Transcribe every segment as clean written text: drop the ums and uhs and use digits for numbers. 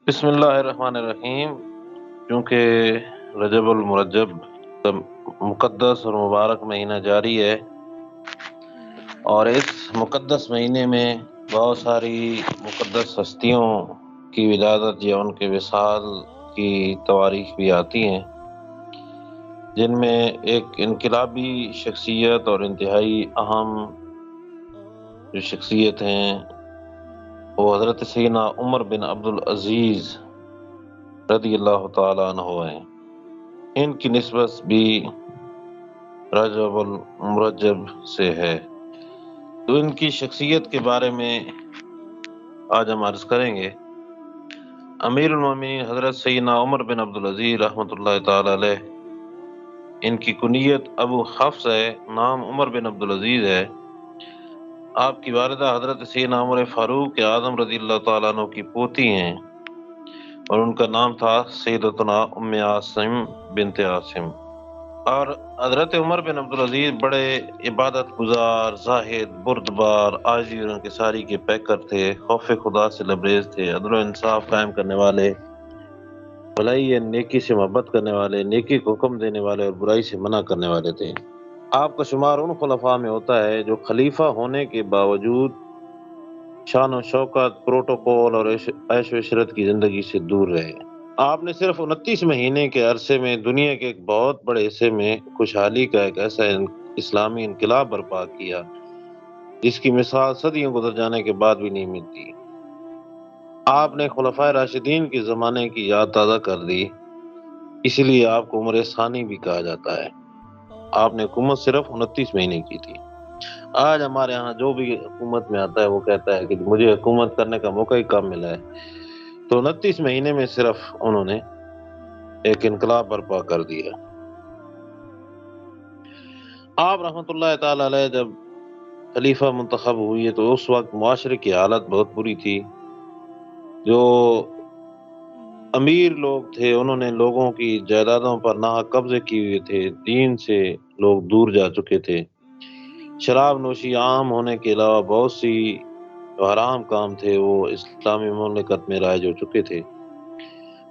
بسم اللہ الرحمن الرحیم۔ چونکہ رجب المرجب کا مقدس اور مبارک مہینہ جاری ہے، اور اس مقدس مہینے میں بہت ساری مقدس ہستیوں کی ولادت یا ان کے وصال کی تواریخ بھی آتی ہیں، جن میں ایک انقلابی شخصیت اور انتہائی اہم جو شخصیت ہیں وہ حضرت سیدنا عمر بن عبدالعزیز رضی اللہ تعالیٰ عنہ ہیں۔ ان کی نسبت بھی رجب المرجب سے ہے، تو ان کی شخصیت کے بارے میں آج ہم عرض کریں گے۔ امیر المومنین حضرت سیدنا عمر بن عبدالعزیز رحمۃ اللہ تعالی علیہ، ان کی کنیت ابو حفص ہے، نام عمر بن عبدالعزیز ہے۔ آپ کی والدہ حضرت سیدنا عمر فاروق اعظم رضی اللہ تعالیٰ عنہ کی پوتی ہیں، اور ان کا نام تھا سیدتنا ام عاصم بنت عاصم۔ اور حضرت عمر بن عبدالعزیز بڑے عبادت گزار، زاہد، بردبار، عاجزی اور انکساری کے پیکر تھے، خوف خدا سے لبریز تھے، عدل و انصاف قائم کرنے والے، بھلائی یا نیکی سے محبت کرنے والے، نیکی کو حکم دینے والے اور برائی سے منع کرنے والے تھے۔ آپ کا شمار ان خلفاء میں ہوتا ہے جو خلیفہ ہونے کے باوجود شان و شوکت، پروٹوکول اور عیش و عشرت کی زندگی سے دور رہے۔ آپ نے صرف 29 مہینے کے عرصے میں دنیا کے ایک بہت بڑے حصے میں خوشحالی کا ایک ایسا اسلامی انقلاب برپا کیا جس کی مثال صدیوں گزر جانے کے بعد بھی نہیں ملتی۔ آپ نے خلفائے راشدین کے زمانے کی یاد تازہ کر دی، اسی لیے آپ کو عمر ثانی بھی کہا جاتا ہے۔ آپ نے حکومت صرف 29 مہینے کی تھی۔ آج ہمارے ہاں جو بھی حکومت میں آتا ہے وہ کہتا ہے کہ مجھے حکومت کرنے کا موقع ہی کم ملا ہے، تو 29 مہینے میں صرف انہوں نے ایک انقلاب برپا کر دیا۔ آپ رحمۃ اللہ تعالی علیہ جب خلیفہ منتخب ہوئے تو اس وقت معاشرے کی حالت بہت بری تھی۔ جو امیر لوگ تھے انہوں نے لوگوں کی جائیدادوں پر ناحق قبضے کیے ہوئے تھے، دین سے لوگ دور جا چکے تھے، شراب نوشی عام ہونے کے علاوہ بہت سی حرام کام تھے وہ اسلامی مملکت میں رائج ہو چکے تھے۔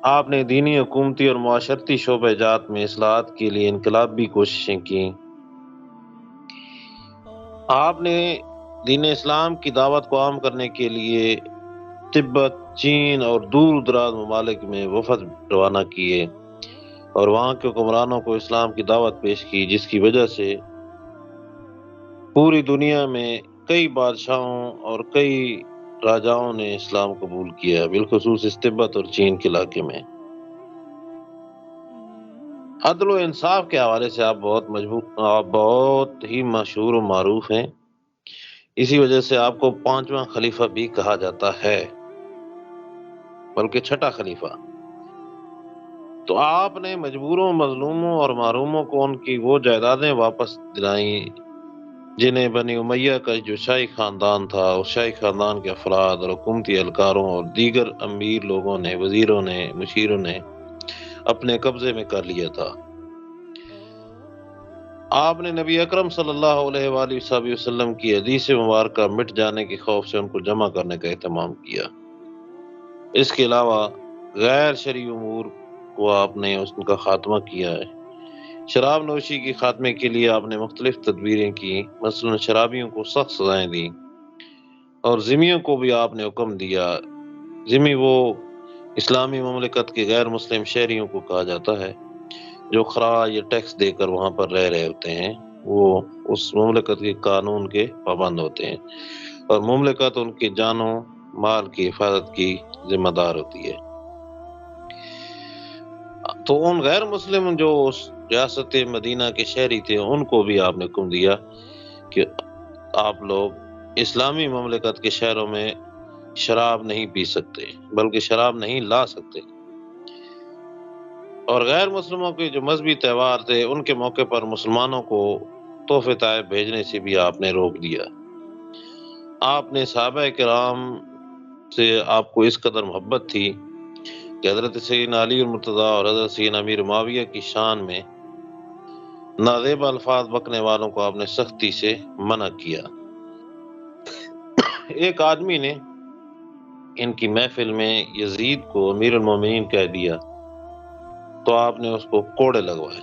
آپ نے دینی، حکومتی اور معاشرتی شعبہ جات میں اصلاحات کے لیے انقلابی کوششیں کی۔ آپ نے دین اسلام کی دعوت کو عام کرنے کے لیے تبت، چین اور دور دراز ممالک میں وفد روانہ کیے اور وہاں کے حکمرانوں کو اسلام کی دعوت پیش کی، جس کی وجہ سے پوری دنیا میں کئی بادشاہوں اور کئی راجاؤں نے اسلام قبول کیا، بالخصوص اس تبت اور چین کے علاقے میں۔ عدل و انصاف کے حوالے سے آپ بہت ہی مشہور و معروف ہیں، اسی وجہ سے آپ کو 5واں خلیفہ بھی کہا جاتا ہے، بلکہ 6واں خلیفہ۔ تو آپ نے مجبوروں، مظلوموں اور محروموں کو ان کی وہ جائیدادیں واپس دلائیں جنہیں بنی امیہ کا جو شاہی خاندان تھا، اس شاہی خاندان کے افراد اور حکومتی اہلکاروں اور دیگر امیر لوگوں نے، وزیروں نے، مشیروں نے اپنے قبضے میں کر لیا تھا۔ آپ نے نبی اکرم صلی اللہ علیہ وآلہ وسلم کی حدیث مبارکہ مٹ جانے کے خوف سے ان کو جمع کرنے کا اہتمام کیا۔ اس کے علاوہ غیر شرعی امور کو آپ نے ان کا خاتمہ کیا ہے۔ شراب نوشی کے خاتمے کے لیے آپ نے مختلف تدبیریں کی، مثلا شرابیوں کو سخت سزائیں دیں، اور ذمیوں کو بھی آپ نے حکم دیا۔ ذمی وہ اسلامی مملکت کے غیر مسلم شہریوں کو کہا جاتا ہے جو خراج یا ٹیکس دے کر وہاں پر رہ رہے ہوتے ہیں، وہ اس مملکت کے قانون کے پابند ہوتے ہیں، اور مملکت ان کے جانوں مال کی حفاظت کی ذمہ دار ہوتی ہے۔ تو ان غیر مسلم جو اس ریاست مدینہ کے شہری تھے ان کو بھی آپ نے حکم دیا کہ آپ لوگ اسلامی مملکت کے شہروں میں شراب نہیں پی سکتے، بلکہ شراب نہیں لا سکتے، اور غیر مسلموں کے جو مذہبی تہوار تھے ان کے موقع پر مسلمانوں کو تحفے تحائف بھیجنے سے بھی آپ نے روک دیا۔ آپ نے صحابہ کرام سے آپ کو اس قدر محبت تھی کہ حضرت سیدنا علی المرتضیٰ اور حضرت سیدنا امیر معاویہ کی شان میں نازیب الفاظ بکنے والوں کو آپ نے سختی سے منع کیا۔ ایک آدمی نے ان کی محفل میں یزید کو امیر المومنین کہہ دیا تو آپ نے اس کو کوڑے لگوائے۔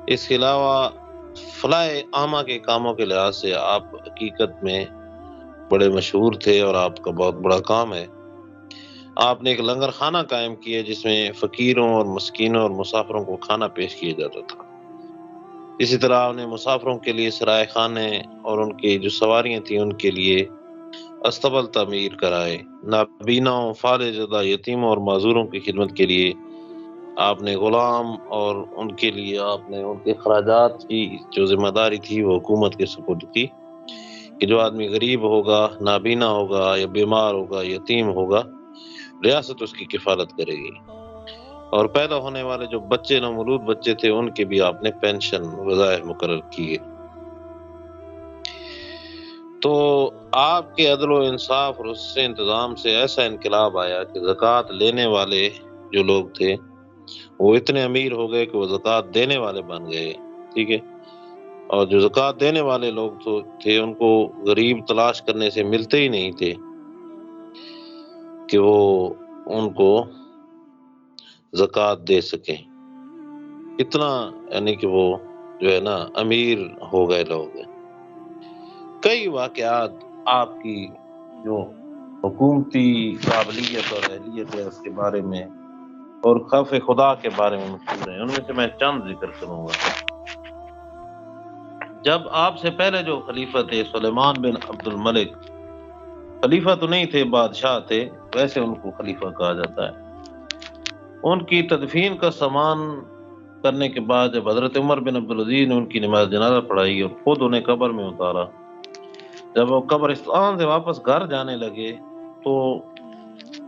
اس کے علاوہ فلاح عامہ کے کاموں کے لحاظ سے آپ حقیقت میں بڑے مشہور تھے اور آپ کا بہت بڑا کام ہے۔ آپ نے ایک لنگر خانہ قائم کیا جس میں فقیروں اور مسکینوں اور مسافروں کو کھانا پیش کیا جاتا تھا۔ اسی طرح آپ نے مسافروں کے لیے سرائے خانے اور ان کی جو سواریاں تھیں ان کے لیے استبل تعمیر کرائے۔ نابیناؤں، فالج زدہ، یتیموں اور معذوروں کی خدمت کے لیے آپ نے غلام اور ان کے لیے آپ نے ان کے خراجات کی جو ذمہ داری تھی وہ حکومت کے سپرد کی کہ جو آدمی غریب ہوگا، نابینا ہوگا یا بیمار ہوگا، یتیم ہوگا، ریاست اس کی کفالت کرے گی۔ اور پیدا ہونے والے جو بچے، نومولود بچے تھے، ان کے بھی آپ نے پینشن وظائف مقرر کیے۔ تو آپ کے عدل و انصاف اور اس سے انتظام سے ایسا انقلاب آیا کہ زکوٰۃ لینے والے جو لوگ تھے وہ اتنے امیر ہو گئے کہ وہ زکوٰۃ دینے والے بن گئے، ٹھیک ہے، اور جو زکوٰۃ دینے والے لوگ تھے ان کو غریب تلاش کرنے سے ملتے ہی نہیں تھے کہ وہ ان کو زکوٰۃ دے سکیں۔ اتنا یعنی کہ وہ جو ہے نا امیر ہو گئے لوگ۔ کئی واقعات آپ کی جو حکومتی قابلیت اور اہلیت ہے اس کے بارے میں اور خوف خدا کے بارے میں مشہور ہیں، ان میں سے میں چند ذکر کروں گا۔ جب آپ سے پہلے جو خلیفہ تھے سلیمان بن عبد الملک، خلیفہ تو نہیں تھے، بادشاہ تھے، ویسے ان کو خلیفہ کہا جاتا ہے۔ ان کی تدفین کا سامان کرنے کے بعد جب حضرت عمر بن عبدالعزیز نے ان کی نماز جنازہ پڑھائی اور خود انہیں قبر میں اتارا، جب وہ قبرستان سے واپس گھر جانے لگے تو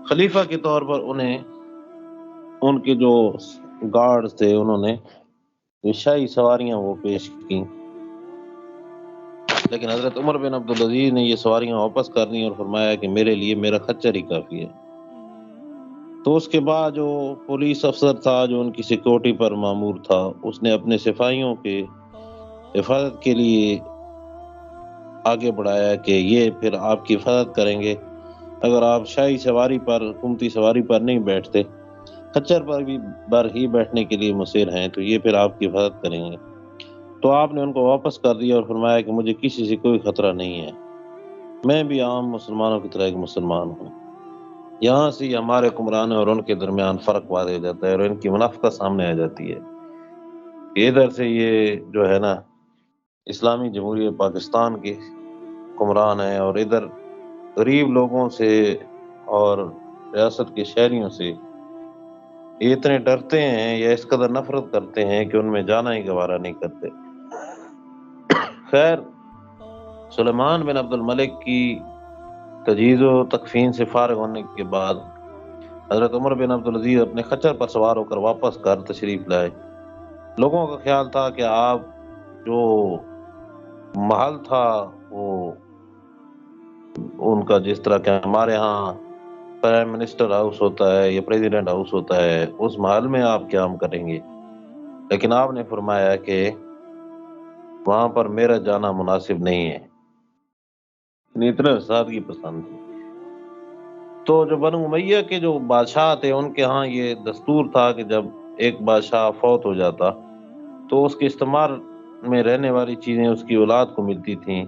خلیفہ کے طور پر انہیں ان کے جو گارڈز تھے انہوں نے جو شاہی سواریاں وہ پیش کی، لیکن حضرت عمر بن عبدالعزیز نے یہ سواریاں واپس کر دیں اور فرمایا کہ میرے لیے میرا خچر ہی کافی ہے۔ تو اس کے بعد جو پولیس افسر تھا جو ان کی سیکورٹی پر مامور تھا، اس نے اپنے سپاہیوں کے حفاظت کے لیے آگے بڑھایا کہ یہ پھر آپ کی حفاظت کریں گے، اگر آپ شاہی سواری پر، حکومتی سواری پر نہیں بیٹھتے، خچر پر بھی ہی بیٹھنے کے لیے مصر ہیں، تو یہ پھر آپ کی حفاظت کریں گے۔ تو آپ نے ان کو واپس کر دیا اور فرمایا کہ مجھے کسی سے کوئی خطرہ نہیں ہے، میں بھی عام مسلمانوں کی طرح ایک مسلمان ہوں۔ یہاں سے ہمارے حکمران اور ان کے درمیان فرق واضح ہو جاتا ہے اور ان کی منافقت سامنے آ جاتی ہے کہ ادھر سے یہ جو ہے نا اسلامی جمہوریہ پاکستان کے حکمران ہیں اور ادھر غریب لوگوں سے اور ریاست کے شہریوں سے یہ اتنے ڈرتے ہیں یا اس قدر نفرت کرتے ہیں کہ ان میں جانا ہی گوارا نہیں کرتے۔ خیر، سلیمان بن عبد الملک کی تجہیز و تکفین سے فارغ ہونے کے بعد حضرت عمر بن عبدالعزیز اپنے خچر پر سوار ہو کر واپس گھر تشریف لائے۔ لوگوں کا خیال تھا کہ آپ جو محل تھا وہ ان کا جس طرح کہ ہمارے ہاں پرائم منسٹر ہاؤس ہوتا ہے یا پریزیڈنٹ ہاؤس ہوتا ہے، اس محل میں آپ قیام کریں گے، لیکن آپ نے فرمایا کہ وہاں پر میرا جانا مناسب نہیں ہے۔ اتنا سادگی پسند تھی۔ تو جو بنو امیہ کے جو بادشاہ تھے ان کے ہاں یہ دستور تھا کہ جب ایک بادشاہ فوت ہو جاتا تو اس کے استعمال میں رہنے والی چیزیں اس کی اولاد کو ملتی تھیں،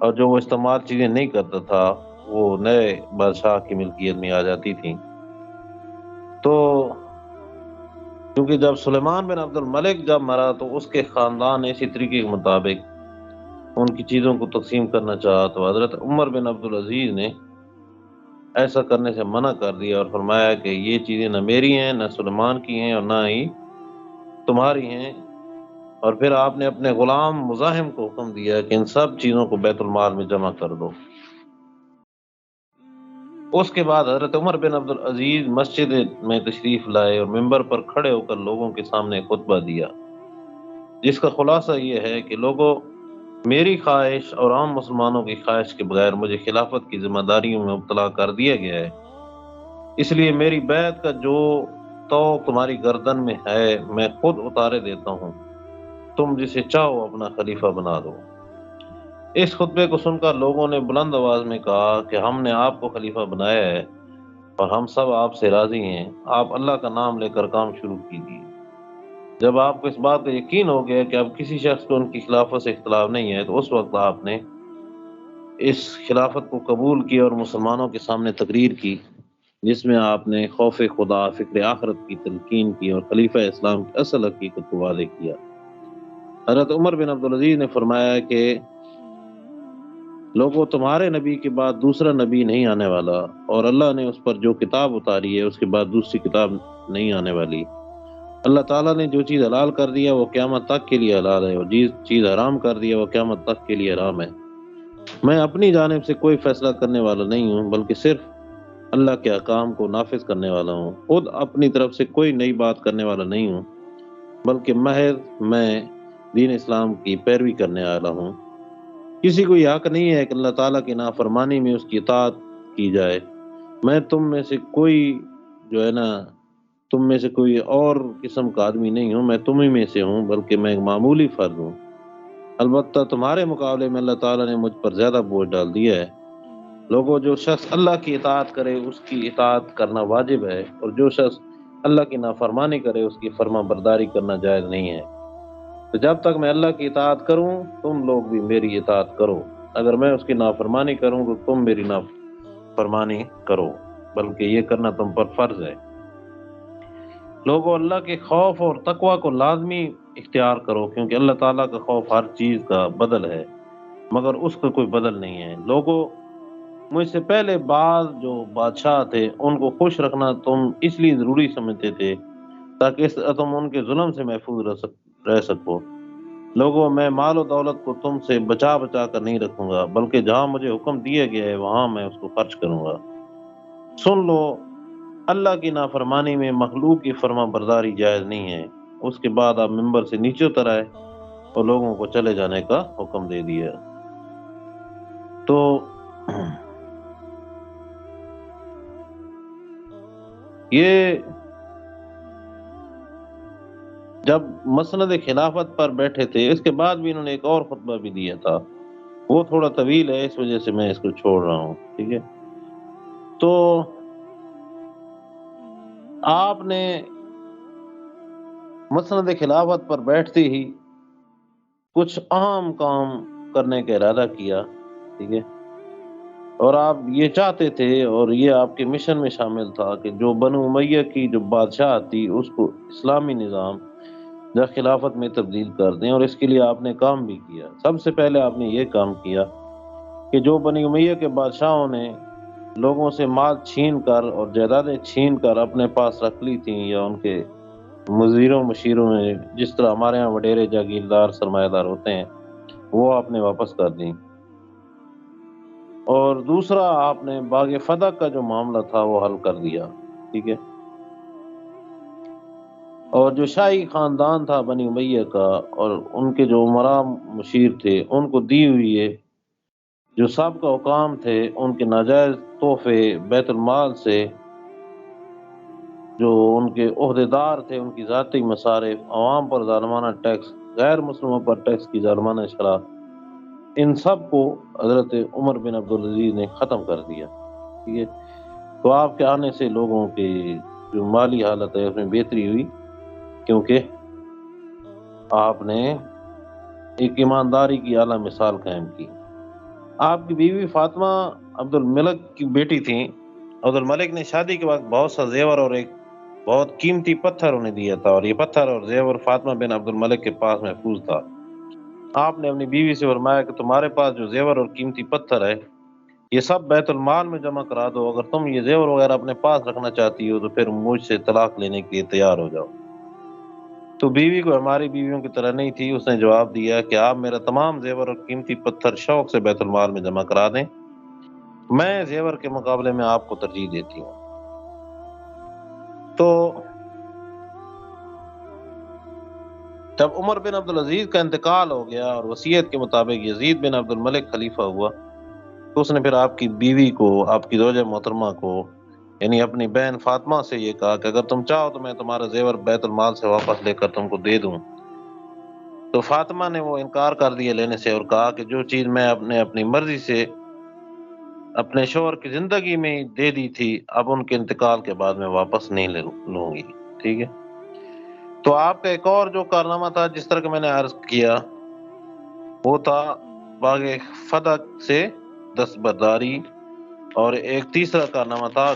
اور جو وہ استعمال چیزیں نہیں کرتا تھا وہ نئے بادشاہ کی ملکیت میں آ جاتی تھیں۔ تو کیونکہ جب سلیمان بن عبد الملک جب مرا تو اس کے خاندان اسی طریقے کے مطابق ان کی چیزوں کو تقسیم کرنا چاہا، تو حضرت عمر بن عبدالعزیز نے ایسا کرنے سے منع کر دیا اور فرمایا کہ یہ چیزیں نہ میری ہیں، نہ سلیمان کی ہیں، اور نہ ہی تمہاری ہیں۔ اور پھر آپ نے اپنے غلام مزاحم کو حکم دیا کہ ان سب چیزوں کو بیت المال میں جمع کر دو۔ اس کے بعد حضرت عمر بن عبدالعزیز مسجد میں تشریف لائے اور ممبر پر کھڑے ہو کر لوگوں کے سامنے خطبہ دیا، جس کا خلاصہ یہ ہے کہ لوگوں، میری خواہش اور عام مسلمانوں کی خواہش کے بغیر مجھے خلافت کی ذمہ داریوں میں مبتلا کر دیا گیا ہے، اس لیے میری بیعت کا جو توق تمہاری گردن میں ہے میں خود اتارے دیتا ہوں، تم جسے چاہو اپنا خلیفہ بنا دو۔ اس خطبے کو سن کر لوگوں نے بلند آواز میں کہا کہ ہم نے آپ کو خلیفہ بنایا ہے اور ہم سب آپ سے راضی ہیں، آپ اللہ کا نام لے کر کام شروع کیجیے۔ جب آپ کو اس بات کا یقین ہو گیا کہ اب کسی شخص کو ان کی خلافت سے اختلاف نہیں ہے، تو اس وقت آپ نے اس خلافت کو قبول کیا اور مسلمانوں کے سامنے تقریر کی، جس میں آپ نے خوف خدا، فکر آخرت کی تلقین کی اور خلیفہ اسلام کی اصل حقیقت کو واضح کیا۔ حضرت عمر بن عبدالعزیز نے فرمایا کہ لوگوں، تمہارے نبی کے بعد دوسرا نبی نہیں آنے والا، اور اللہ نے اس پر جو کتاب اتاری ہے اس کے بعد دوسری کتاب نہیں آنے والی۔ اللہ تعالیٰ نے جو چیز حلال کر دیا وہ قیامت تک کے لیے حلال ہے، اور جس چیز حرام کر دیا وہ قیامت تک کے لیے حرام ہے۔ میں اپنی جانب سے کوئی فیصلہ کرنے والا نہیں ہوں، بلکہ صرف اللہ کے احکام کو نافذ کرنے والا ہوں۔ خود اپنی طرف سے کوئی نئی بات کرنے والا نہیں ہوں، بلکہ محض میں دین اسلام کی پیروی کرنے والا ہوں۔ کسی کو یہ حق نہیں ہے کہ اللہ تعالیٰ کی نافرمانی میں اس کی اطاعت کی جائے۔ میں تم میں سے کوئی جو ہے نا تم میں سے کوئی اور قسم کا آدمی نہیں ہوں، میں تم ہی میں سے ہوں، بلکہ میں ایک معمولی فرد ہوں۔ البتہ تمہارے مقابلے میں اللہ تعالیٰ نے مجھ پر زیادہ بوجھ ڈال دیا ہے۔ لوگوں، جو شخص اللہ کی اطاعت کرے اس کی اطاعت کرنا واجب ہے، اور جو شخص اللہ کی نافرمانی کرے اس کی فرما برداری کرنا جائز نہیں ہے۔ تو جب تک میں اللہ کی اطاعت کروں تم لوگ بھی میری اطاعت کرو، اگر میں اس کی نافرمانی کروں تو تم میری نافرمانی کرو، بلکہ یہ کرنا تم پر فرض ہے۔ لوگوں، اللہ کے خوف اور تقوی کو لازمی اختیار کرو، کیونکہ اللہ تعالیٰ کا خوف ہر چیز کا بدل ہے، مگر اس کا کوئی بدل نہیں ہے۔ لوگوں، مجھ سے پہلے بعض جو بادشاہ تھے ان کو خوش رکھنا تم اس لیے ضروری سمجھتے تھے تاکہ اس طرح تم ان کے ظلم سے محفوظ رہ سکو۔ لوگوں، میں مال و دولت کو تم سے بچا بچا کر نہیں رکھوں گا، بلکہ جہاں مجھے حکم دیا گیا ہے وہاں میں اس کو خرچ کروں گا۔ سن لو، اللہ کی نافرمانی میں مخلوق کی فرما برداری جائز نہیں ہے۔ اس کے بعد آپ ممبر سے نیچے اتر آئے اور لوگوں کو چلے جانے کا حکم دے دیا۔ تو یہ جب مسند خلافت پر بیٹھے تھے، اس کے بعد بھی انہوں نے ایک اور خطبہ بھی دیا تھا، وہ تھوڑا طویل ہے، اس وجہ سے میں اس کو چھوڑ رہا ہوں، ٹھیک ہے۔ تو آپ نے مسند خلافت پر بیٹھتے ہی کچھ اہم کام کرنے کا ارادہ کیا، ٹھیک ہے، اور آپ یہ چاہتے تھے اور یہ آپ کے مشن میں شامل تھا کہ جو بنو امیہ کی جو بادشاہ تھی اس کو اسلامی نظام یا خلافت میں تبدیل کر دیں، اور اس کے لیے آپ نے کام بھی کیا۔ سب سے پہلے آپ نے یہ کام کیا کہ جو بنی امیہ کے بادشاہوں نے لوگوں سے مال چھین کر اور جائیدادیں چھین کر اپنے پاس رکھ لی تھیں، یا ان کے مزیروں مشیروں نے، جس طرح ہمارے ہاں وڈیرے جاگیردار سرمایہ دار ہوتے ہیں، وہ آپ نے واپس کر دیں۔ اور دوسرا، آپ نے باغ فتح کا جو معاملہ تھا وہ حل کر دیا، ٹھیک ہے۔ اور جو شاہی خاندان تھا بنی امیہ کا اور ان کے جو امراء مشیر تھے ان کو دی ہوئی ہے، جو سابقہ حکام تھے ان کے ناجائز تحفے بیت المال سے، جو ان کے عہدیدار تھے ان کی ذاتی مصارف، عوام پر ظالمانہ ٹیکس، غیر مسلموں پر ٹیکس کی ظالمانہ شرح، ان سب کو حضرت عمر بن عبدالعزیز نے ختم کر دیا، ٹھیک ہے۔ تو آپ کے آنے سے لوگوں کی جو مالی حالت ہے اس میں بہتری ہوئی، کیونکہ آپ نے ایک ایمانداری کی اعلیٰ مثال قائم کی۔ آپ کی بیوی فاطمہ عبد الملک کی بیٹی تھیں۔ عبد الملک نے شادی کے وقت بہت سا زیور اور ایک بہت قیمتی پتھر انہیں دیا تھا، اور یہ پتھر اور زیور فاطمہ بن عبد الملک کے پاس محفوظ تھا۔ آپ نے اپنی بیوی سے فرمایا کہ تمہارے پاس جو زیور اور قیمتی پتھر ہے یہ سب بیت المال میں جمع کرا دو، اگر تم یہ زیور وغیرہ اپنے پاس رکھنا چاہتی ہو تو پھر مجھ سے طلاق لینے کے لیے تیار ہو جاؤ۔ تو بیوی کو ہماری بیویوں کی طرح نہیں تھی، اس نے جواب دیا کہ آپ میرا تمام زیور اور قیمتی پتھر شوق سے بیت المال میں جمع کرا دیں، میں زیور کے مقابلے میں آپ کو ترجیح دیتی ہوں۔ تو جب عمر بن عبدالعزیز کا انتقال ہو گیا اور وصیت کے مطابق یزید بن عبد الملک خلیفہ ہوا، تو اس نے پھر آپ کی بیوی کو، آپ کی زوجہ محترمہ کو، یعنی اپنی بہن فاطمہ سے یہ کہا کہ اگر تم چاہو تو میں تمہارا زیور بیت المال سے واپس لے کر تم کو دے دوں، تو فاطمہ نے وہ انکار کر دیا لینے سے اور کہا کہ جو چیز میں اپنی مرضی سے اپنے شوہر کی زندگی میں دے دی تھی اب ان کے انتقال کے بعد میں واپس نہیں لوں گی. ٹھیک ہے. تو آپ کا ایک اور جو کارنامہ تھا جس طرح کہ میں نے عرض کیا وہ تھا باغ فتح سے دستبرداری، اور ایک تیسرا کارنامہ تھا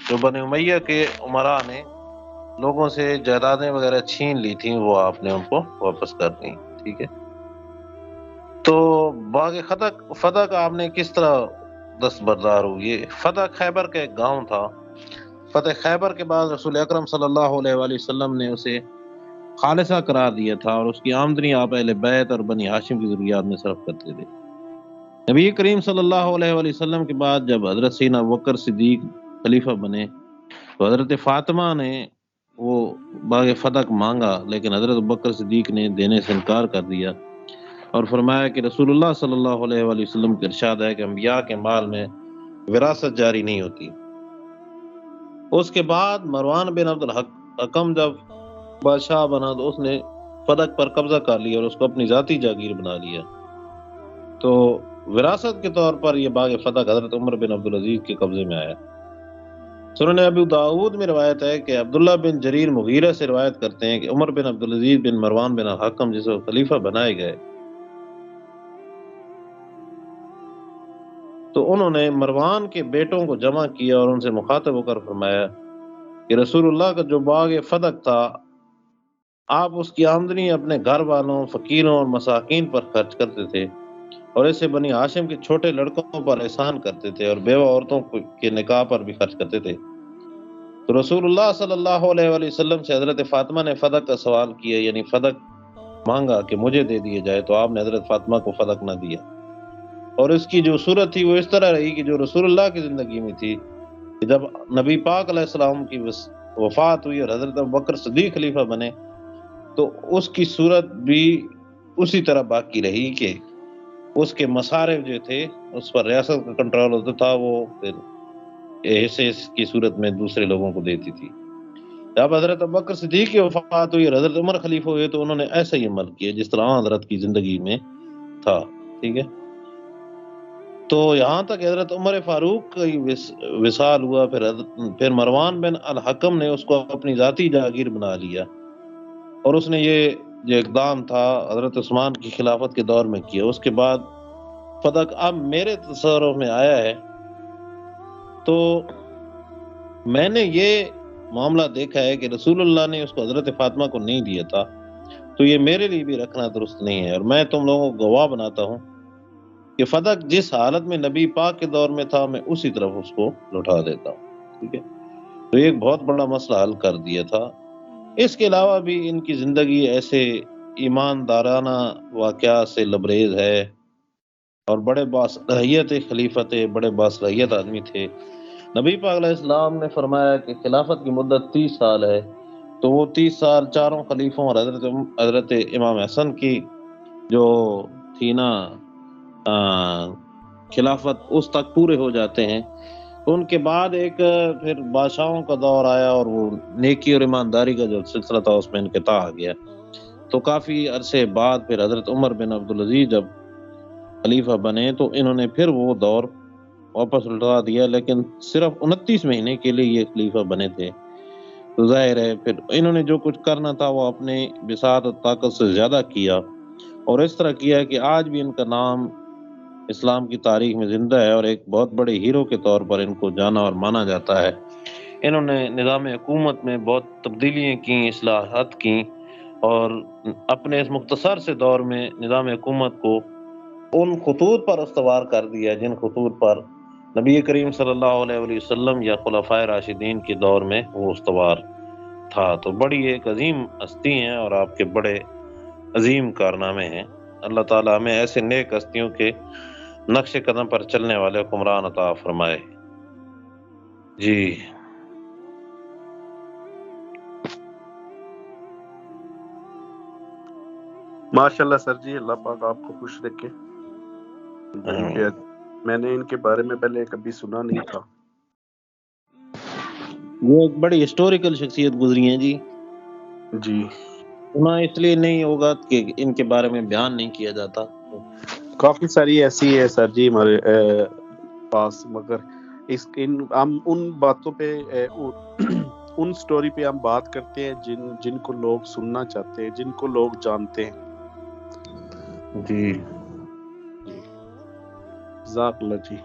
جو بنی امیہ کے عمراء نے لوگوں سے جائیدادیں وغیرہ چھین لی تھیں وہ آپ نے ان کو واپس کر دی. ٹھیک ہے. تو باغ فتح کا آپ نے کس طرح دستبردار ہو؟ یہ فتح خیبر کا ایک گاؤں تھا. فتح خیبر کے بعد رسول اکرم صلی اللہ علیہ وآلہ وسلم نے اسے خالصہ قرار دیا تھا اور اس کی آمدنی آپ اہل بیت اور بنی ہاشم کی ذریات میں صرف کرتے تھے. نبی کریم صلی اللہ علیہ وآلہ وسلم کے بعد جب حضرت سیدنا ابوبکر صدیق خلیفہ بنے تو حضرت فاطمہ نے وہ باغ فتح مانگا، لیکن حضرت ابوبکر صدیق نے دینے سے انکار کر دیا اور فرمایا کہ رسول اللہ صلی اللہ علیہ وآلہ وسلم کا ارشاد ہے کہ انبیاء کے مال میں وراثت جاری نہیں ہوتی. اس کے بعد مروان بن عبد الحکم جب بادشاہ بنا تو اس نے فتح پر قبضہ کر لیا اور اس کو اپنی ذاتی جاگیر بنا لیا. تو وراثت کے طور پر یہ باغ فتح حضرت عمر بن عبدالعزیز کے قبضے میں آیا. سنن ابو داؤد میں روایت ہے کہ عبداللہ بن جریر مغیرہ سے روایت کرتے ہیں کہ عمر بن عبدالعزیز بن مروان بن الحکم جسے خلیفہ بنائے گئے تو انہوں نے مروان کے بیٹوں کو جمع کیا اور ان سے مخاطب ہو کر فرمایا کہ رسول اللہ کا جو باغ فتح تھا آپ اس کی آمدنی اپنے گھر والوں، فقیروں اور مساکین پر خرچ کرتے تھے اور اسے بنی ہاشم کے چھوٹے لڑکوں پر احسان کرتے تھے اور بیوہ عورتوں کے نکاح پر بھی خرچ کرتے تھے. تو رسول اللہ صلی اللہ علیہ وآلہ وسلم سے حضرت فاطمہ نے فتح کا سوال کیا، یعنی فتح مانگا کہ مجھے دے دیا جائے، تو آپ نے حضرت فاطمہ کو فتح نہ دیا. اور اس کی جو صورت تھی وہ اس طرح رہی کہ جو رسول اللہ کی زندگی میں تھی کہ جب نبی پاک علیہ السلام کی وفات ہوئی اور حضرت ابوبکر صدیق خلیفہ بنے تو اس کی صورت بھی اسی طرح باقی رہی کہ اس کے مصارف جو تھے اس پر ریاست کا کنٹرول ہوتا تھا، وہ پھر حصے کی صورت میں دوسرے لوگوں کو دیتی تھی. جب حضرت ابوبکر صدیق کی وفات ہوئی اور حضرت عمر خلیفہ ہوئے تو انہوں نے ایسا ہی عمل کیا جس طرح حضرت کی زندگی میں تھا. ٹھیک ہے. تو یہاں تک حضرت عمر فاروق کا وصال ہوا، پھر مروان بن الحکم نے اس کو اپنی ذاتی جاگیر بنا لیا اور اس نے یہ جو اقدام تھا حضرت عثمان کی خلافت کے دور میں کیا. اس کے بعد فتح اب میرے تصور میں آیا ہے تو میں نے یہ معاملہ دیکھا ہے کہ رسول اللہ نے اس کو حضرت فاطمہ کو نہیں دیا تھا، تو یہ میرے لیے بھی رکھنا درست نہیں ہے اور میں تم لوگوں کو گواہ بناتا ہوں کہ فتح جس حالت میں نبی پاک کے دور میں تھا میں اسی طرف اس کو لوٹا دیتا ہوں. ٹھیک ہے. تو ایک بہت بڑا مسئلہ حل کر دیا تھا. اس کے علاوہ بھی ان کی زندگی ایسے ایماندارانہ واقعات سے لبریز ہے اور بڑے باصلاحیت خلیفہ تھے، بڑے باصلاحیت آدمی تھے. نبی پاک علیہ السلام نے فرمایا کہ خلافت کی مدت 30 سال ہے، تو وہ 30 سال چاروں خلیفوں اور حضرت امام حسن کی جو تھی نا خلافت اس تک پورے ہو جاتے ہیں. ان کے بعد ایک پھر بادشاہوں کا دور آیا اور وہ نیکی اور ایمانداری کا جو سلسلہ تھا اس میں انقطاع آ گیا. تو کافی عرصے بعد پھر حضرت عمر بن عبدالعزیز جب خلیفہ بنے تو انہوں نے پھر وہ دور واپس لوٹا دیا، لیکن صرف 29 مہینے کے لیے یہ خلیفہ بنے تھے. تو ظاہر ہے پھر انہوں نے جو کچھ کرنا تھا وہ اپنے بساط اور طاقت سے زیادہ کیا اور اس طرح کیا کہ آج بھی ان کا نام اسلام کی تاریخ میں زندہ ہے اور ایک بہت بڑے ہیرو کے طور پر ان کو جانا اور مانا جاتا ہے. انہوں نے نظام حکومت میں بہت تبدیلیاں کی، اصلاحات کی اور اپنے اس مختصر سے دور میں نظام حکومت کو ان خطوط پر استوار کر دیا جن خطوط پر نبی کریم صلی اللہ علیہ وآلہ وسلم یا خلفائے راشدین کے دور میں وہ استوار تھا. تو بڑی ایک عظیم ہستی ہیں اور آپ کے بڑے عظیم کارنامے ہیں. اللہ تعالیٰ ہمیں ایسے نیک ہستیوں کے نقش قدم پر چلنے والے حکمران عطا فرمائے. جی ماشاءاللہ سر جی، اللہ پاک آپ کو خوش رکھے. میں نے ان کے بارے میں پہلے کبھی سنا نہیں تھا. وہ ایک بڑی ہسٹوریکل شخصیت گزری ہیں جی. جی سنا اس لیے نہیں ہوگا کہ ان کے بارے میں بیان نہیں کیا جاتا. کافی ساری ایسی ہے سر جی ہمارے پاس، مگر ہم ان باتوں پہ ان سٹوری پہ ہم بات کرتے ہیں جن کو لوگ سننا چاہتے ہیں، جن کو لوگ جانتے ہیں. جی جزاک اللہ جی.